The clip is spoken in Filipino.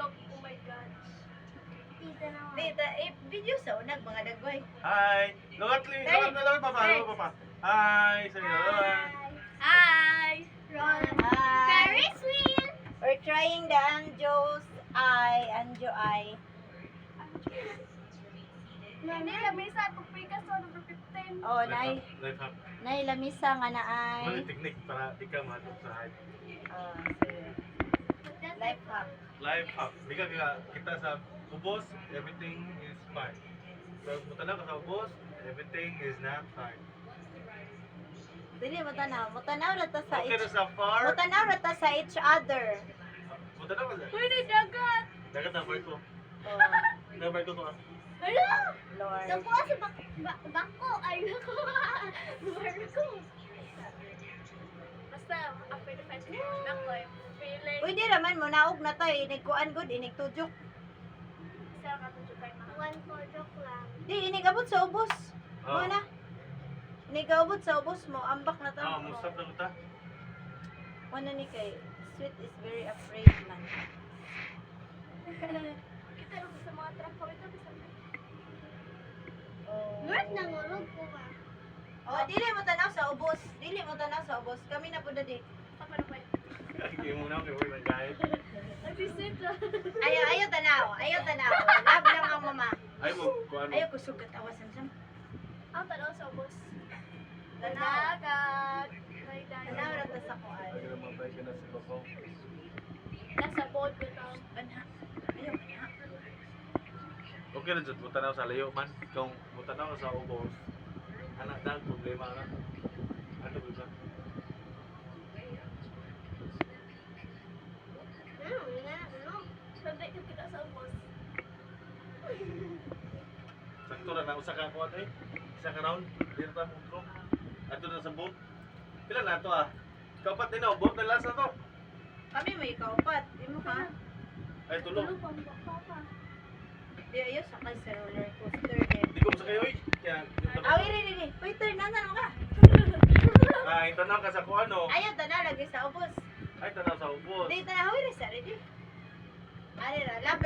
vlog. Oh my gosh. Tita, video sa unag mga dagway. Hi! Lugat papa. Hi! Sa'yo. Hi! Ron. Hi. Ferris wheel. We're trying the Anjo's eye. Hindi kami sa Kupikas so number 15. Oh, nay. Life hack. Nay lamisa nga na Ano ay. yung technique para ikaw matog sa height? Sige. Life hack. Life hack. Bika kita sa ubos, everything is fine. So, mutanaw ka sa ubos, everything is not fine. Dili mo tanaw. Mutanaw ra ta sa Okay na each. sa far. Mutanaw ra ta sa each other. Mutanaw ka sa. Pwede dagat. Dagat na barko. Oh, Na barko to ah. Hello. Lord. Nakuha sa bako. Ay, nakuha. Barko. Basta, after the fest, bako eh. Feeling. Pwede raman mo naog na to inigkuan gud inigtujuk. Saan ka ito kay ma? One for joke lang. Di inigabot sa ubos. Oh. Mo na. Inigabot sa ubos mo ambak na ta. Ah, mustap na kita. Ano ni kay Sweet is very afraid man. Kita lang sa mga truck ko ito. Oh. nangulog ko ba? Oh, dili mo tanaw sa ubos. Dili mo tanaw sa ubos. Kami na pud di. Apa na ba? Kaya muna ako kay Wala kahit. Nagsisit lang. Ayaw tanaw. Ayaw tanaw. Love lang ang mama. Ay mo, kung ano. Ayaw ko sugat awasan sam. Ang tanaw sa ubos. Tanaw. Dagat. Tanaw ra ta sa kuan. Ay, mabay ka na sa babaw. Nasa board ko ito. Banha. Ayaw banha. Okay na dyan, mutanaw sa layo man. Kung mutanaw ka sa ubos, anak na ang problema na. Ano ba ba? Sabi ko kita sa ubos. Sakto na na usa ka kuan eh. Isa ka round, dito ta mo. Ato na sa boat. Pila na to ah. Kapat din na, boat na last na to. Kami may kaupat. Di mo ka. Ay tulog. Tulog pang baka. Di ayaw sakay sa roller coaster din. Di ko sa kayo eh. Kaya yung tanong. Awi rin. Uy, turn na mo ka. Ah, yung tanong ka sa kung ano. Ayaw tanaw lagi sa ubos. Ay, tanaw sa ubos. Di tanaw rin sa ready. Ari ra, lab